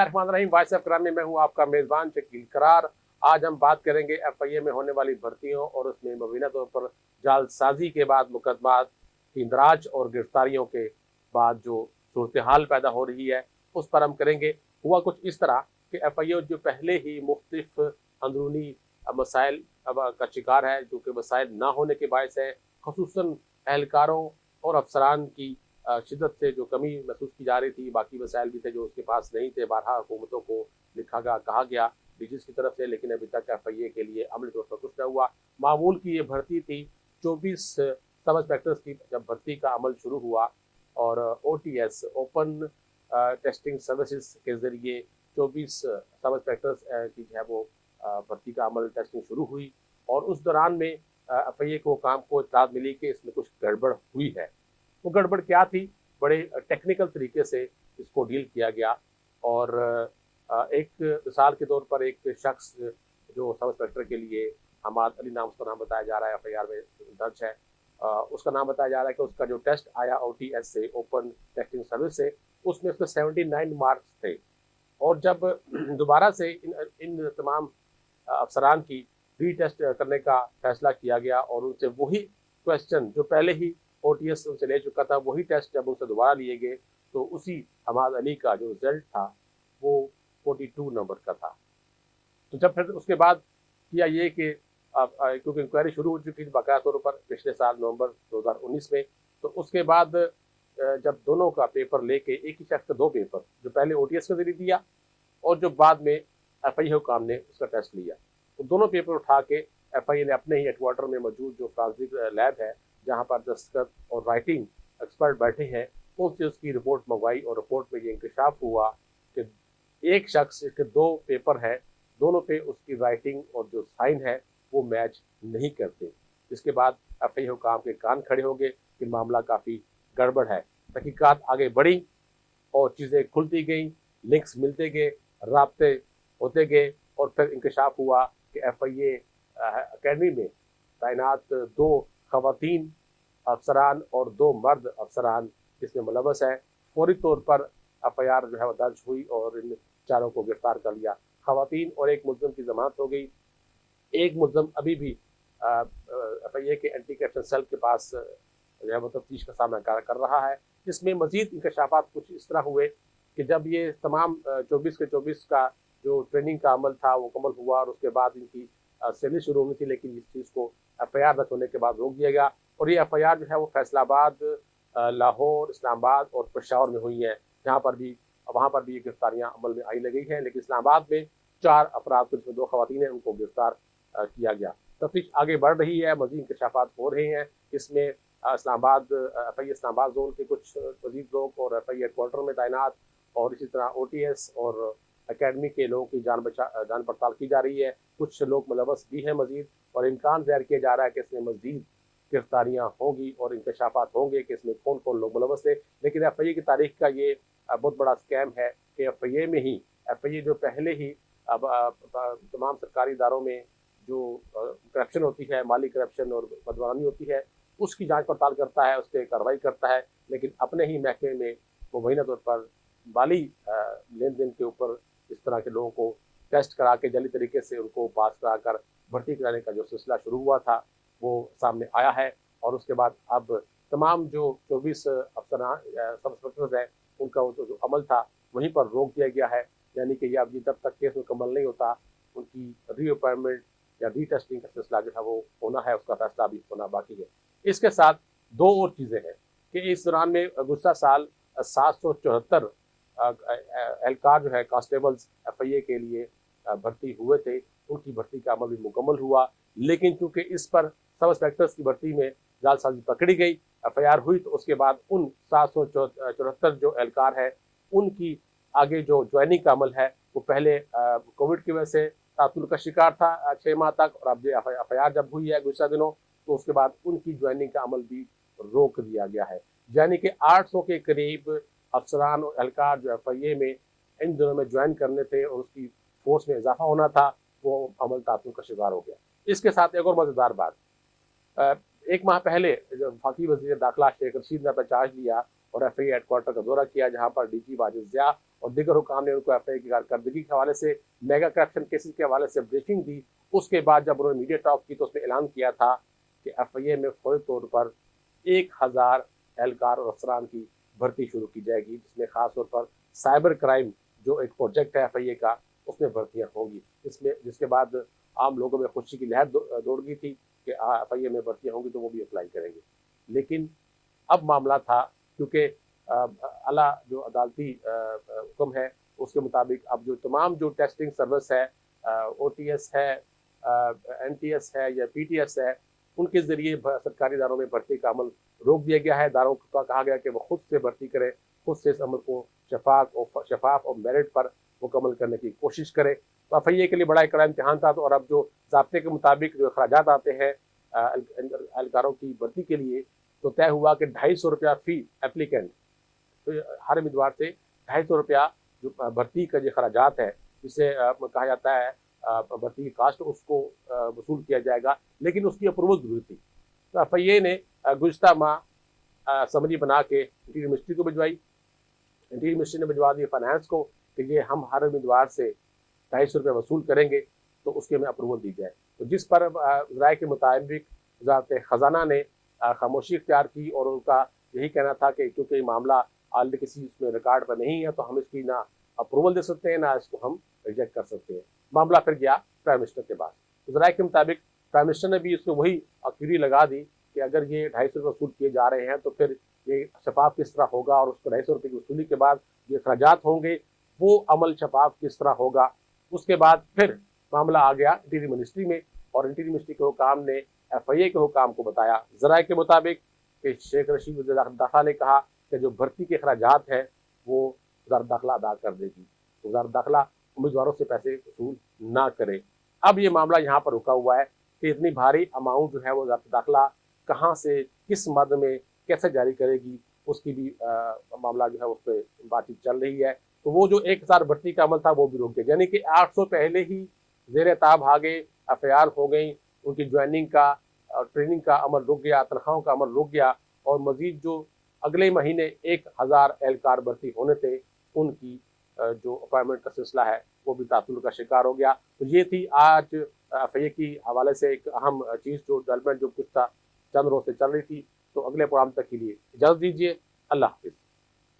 बिस्मिल्लाहिर्रहमानिर्रहीम। Voice of crime में मैं हूं आपका मेज़बान शकील करार। आज हम बात करेंगे एफआईए में होने वाली भर्तियों और उसमें मुबीना तौर पर जालसाजी के बाद मुकदमात की इंदराज और गिरफ्तारियों के बाद जो सूरत हाल पैदा हो रही है उस पर हम करेंगे। हुआ कुछ इस तरह कि एफआईए जो पहले ही मुख्तलिफ अंदरूनी मसाइल का शिकार है, जो कि मसाइल ना होने के बायस है, खसूसन एहलकारों और अफसरान की शिद्दत से जो कमी महसूस की जा रही थी। बाकी वसाइल भी थे जो उसके पास नहीं थे। बारहा हुकूमतों को लिखा गया, कहा गया डीजीज की तरफ से, लेकिन अभी तक एफआईए के लिए अमली तौर पर कुछ न हुआ। मामूल की ये भर्ती थी। 24 सब इंस्पेक्टर्स की जब भर्ती का अमल शुरू हुआ और ओटीएस ओपन टेस्टिंग सर्विसेज के जरिए 24 सब इंस्पेक्टर्स की जो है वो भर्ती का अमल टेस्टिंग शुरू हुई और उस दौरान में एफआईए को काम को इत्तलात मिली कि इसमें कुछ गड़बड़ हुई है। वो गड़बड़ क्या थी? बड़े टेक्निकल तरीके से इसको डील किया गया और एक मिसाल के तौर पर एक शख्स जो सब इंस्पेक्टर के लिए हमाद अली नाम उसका नाम बताया जा रहा है, एफआईआर में दर्ज है। उसका नाम बताया जा रहा है कि उसका जो टेस्ट आया ओटीएस से, ओपन टेस्टिंग सर्विस से, उसमें उसके 79 मार्क्स थे और जब दोबारा से इन तमाम अफसरान की रीटेस्ट करने का फैसला किया गया और उनसे वही क्वेश्चन जो पहले ही ओटीएस उनसे ले चुका था, वही टेस्ट जब उनसे दोबारा लिए गए तो उसी हमाद अली का जो रिजल्ट था वो 42 नंबर का था। तो जब फिर उसके बाद किया ये कि क्योंकि इंक्वायरी शुरू हो चुकी थी बाकायदा तौर पर पिछले साल नवंबर 2019 में, तो उसके बाद जब दोनों का पेपर लेके एक ही शख्स का दो पेपर, जो पहले ओटीएस के जरिए दिया और जो बाद में एफआईए हुकाम ने उसका टेस्ट लिया, तो दोनों पेपर उठा के एफआईए ने अपने ही हेडक्वार्टर में मौजूद जो फॉरेंसिक लैब है, जहां पर दस्तखत और राइटिंग एक्सपर्ट बैठे हैं, उनसे उसकी रिपोर्ट मंगवाई और रिपोर्ट में ये इंकशाफ हुआ कि एक शख्स के दो पेपर है, दोनों पे उसकी राइटिंग और जो साइन है वो मैच नहीं करते। इसके बाद एफआईए हुकाम के कान खड़े हो गए कि मामला काफ़ी गड़बड़ है। तहकीकात आगे बढ़ी और चीज़ें खुलती गई, लिंक्स मिलते गए, राब्ते होते गए और फिर इंकशाफ हुआ कि एफआईए अकेडमी में तैनात दो खवातीन अफसरान और दो मर्द अफसरान इसमें मुलव्वस है। फौरी तौर पर एफआईआर जो है वो दर्ज हुई और इन चारों को गिरफ्तार कर लिया। खवातीन और एक मुलजम की जमानत हो गई। एक मुलजम अभी भी एफआईए के एंटी करप्शन सेल के पास जो है वो तफ्तीश का सामना कर रहा है। इसमें मजीद इंकशाफात कुछ इस तरह हुए कि जब ये तमाम 24 के 24 का जो ट्रेनिंग का अमल था वो मुकम्मल हुआ और उसके बाद इनकी सैलरी शुरू होनी थी, लेकिन इस चीज़ को एफआईआर दर्ज होने के बाद रोक दिया गया और ये एफआईआर जो है वो फैसलाबाद, लाहौर, इस्लामाबाद और पेशावर में हुई हैं। जहाँ पर भी वहाँ पर भी ये गिरफ्तारियाँ अमल में आई लगी हैं, लेकिन इस्लामाबाद में 4 अपराध को, जिसमें 2 खवातीन हैं, उनको गिरफ्तार किया गया। तफ्तीश आगे बढ़ रही है, मजीद इंकशाफात हो रहे हैं। इसमें इस्लामाबाद एफआईए इस्लामाबाद जोन के कुछ मजीद लोग और एफआईए हेडक्वार्टर में तैनात और इसी तरह ओटीएस और अकेडमी के लोगों की जान पड़ताल की जा रही है। कुछ लोग मुलव्वस भी हैं मजीद और इम्कान ज़ाहिर किया जा रहा है कि इसमें मजीद गिरफ्तारियाँ होंगी और इंकशाफात होंगे कि इसमें कौन कौन लोग मुलव्वस थे। लेकिन एफआईए की तारीख का ये बहुत बड़ा स्कैम है कि एफआईए में ही, एफआईए जो पहले ही अब तमाम सरकारी इदारों में जो करप्शन होती है, माली करप्शन और बदनामी होती है, उसकी जांच पड़ताल करता है, उस पर कार्रवाई करता है, लेकिन अपने ही महकमे में मुबैना तौर पर माली लेन देन के ऊपर इस तरह के लोगों को टेस्ट करा के जली तरीके से उनको पास करा कर भर्ती कराने का जो सिलसिला शुरू हुआ था वो सामने आया है। और उसके बाद अब तमाम जो 24 अफसरान सब इंस्पेक्टर्स हैं, उनका जो अमल था वहीं पर रोक दिया गया है। यानी कि अब जब तक केस मुकम्मल नहीं होता, उनकी री अपॉइंटमेंट या रीटेस्टिंग का सिलसिला जो है वो होना है, उसका फैसला अभी होना बाकी है। इसके साथ दो और चीज़ें हैं कि इस दौरान में गुज़श्ता साल 774 एहलकार जो है कांस्टेबल्स एफआईए के लिए भर्ती हुए थे, उनकी भर्ती का अमल भी मुकम्मल हुआ। लेकिन चूंकि इस पर सब इंस्पेक्टर्स की भर्ती में जालसाजी पकड़ी गई, एफआईआर हुई, तो उसके बाद उन 774 जो एहलकार है उनकी आगे जो ज्वाइनिंग का अमल है वो पहले कोविड की वजह से तातुल का शिकार था 6 माह तक, और अब एफआईआर जब हुई है गुज़श्ता दिनों तो उसके बाद उनकी ज्वाइनिंग का अमल भी रोक दिया गया है। यानी कि 800 के करीब अफसरान और एहलकार जो एफआईए में इन दिनों में ज्वाइन करने थे और उसकी फोर्स में इजाफा होना था, वो अमल तातुल का शिकार हो गया। इसके साथ एक और मज़ेदार बात, एक माह पहले वफाकी वज़ीर दाखिला शेख रशीद ने अपना चार्ज लिया और एफआईए हेडक्वार्टर का दौरा किया, जहाँ पर डीजी वाजिद ज़िया और दीगर हुकाम ने उनको FIA की कारकर्दगी के हवाले से, मेगा करप्शन केसेस के हवाले से ब्रीफिंग दी। उसके बाद जब उन्होंने मीडिया टॉक की तो उसमें ऐलान किया था कि FIA में फौरी तौर पर 1000 एहलकार और अफसरान की भर्ती शुरू की जाएगी, जिसमें ख़ास तौर पर साइबर क्राइम जो एक प्रोजेक्ट है FIA का, उसमें भर्तियाँ होंगी। जिसके बाद आम लोगों में खुशी की लहर दौड़ गई थी कि FIA में भर्तियाँ होंगी तो वो भी अप्लाई करेंगे। लेकिन अब मामला था, क्योंकि आला जो अदालती हुक्म है उसके मुताबिक अब जो तमाम जो टेस्टिंग सर्विस है, OTS है, NTS है या PTS है, उनके ज़रिए सरकारी इदारों में भर्ती का अमल रोक दिया गया है। इदारों को कहा गया कि वो खुद से भर्ती करें, खुद से इस अमल को शफाफ और मेरिट पर मुकम्मल करने की कोशिश करें। तो FIA के लिए बड़ा एक इम्तिहान था। तो और अब जो ज़ाब्ते के मुताबिक जो अखराजात आते हैं एहलकारों की भर्ती के लिए, तो तय हुआ कि ₹250 फी एप्लीकेंट, तो हर उम्मीदवार से ₹250 जो भर्ती का जो खराजात है, जिसे कहा जाता है भर्ती की कास्ट, उसको वसूल किया जाएगा, लेकिन उसकी अप्रूवल जरूरी थी। तो FIA ने गुज़िश्ता माह समरी बना के इंटीरियर मिनिस्ट्री को भिजवाई। इंटीरियर मिनिस्ट्री ने भिजवा दी फाइनेंस को कि ये हम हर उम्मीदवार से ₹250 वसूल करेंगे, तो उसके हमें अप्रूवल दी जाए। तो जिस पर राय के मुताबिक वज़ारत ख़ज़ाना ने खामोशी इख्तियार की और उनका यही कहना था कि क्योंकि ये मामला ऑलरेडी किसी इसमें रिकॉर्ड पर नहीं है, तो हम इसकी ना अप्रूवल दे सकते हैं, ना इसको हम रिजेक्ट कर सकते हैं। मामला फिर गया प्राइम मिनिस्टर के पास। उस राय के मुताबिक प्राइम मिनिस्टर ने भी उसमें वही अखीरी लगा दी कि अगर ये ₹250 वसूल किए जा रहे हैं तो फिर ये शफाफ किस तरह होगा, और उसको ₹250 की वसूली के बाद जो अखराजात होंगे वो अमल शफाफ किस तरह होगा। उसके बाद फिर मामला आ गया इंटीरियर मिनिस्ट्री में, और इंटीरियर मिनिस्ट्री के हुकाम ने FIA के हुकाम को बताया। ज़राए के मुताबिक कि शेख रशीद वज़ीर दाखिला ने कहा कि जो भर्ती के अखराजात हैं वो वज़ारत दाखिला अदा कर देगी, तो वज़ारत दाखिला उम्मीदवारों से पैसे वसूल ना करे। अब ये मामला यहाँ पर रुका हुआ है कि इतनी भारी अमाउंट जो है वो वज़ारत दाखिला कहाँ से, किस मद में, कैसे जारी करेगी, उसकी भी मामला जो है उस पर बातचीत चल रही है। तो वो जो 1000 भर्ती का अमल था वो भी रुक गया, यानी कि 800 पहले ही ज़ेर ताब आ गए, FIR हो गई, उनकी ज्वाइनिंग का ट्रेनिंग का अमल रुक गया, तनख्वाहों का अमल रुक गया, और मजीद जो अगले महीने 1000 एहलकार भर्ती होने थे, उनकी जो अपॉइंटमेंट का सिलसिला है वो भी तातुल का शिकार हो गया। तो ये थी आज FIA की हवाले से एक अहम चीज़, जो डेवलपमेंट जो कुछ था चंद रोज से चल रही थी। तो अगले प्रोग्राम तक के लिए इजाज़त दीजिए। अल्लाह हाफिज़।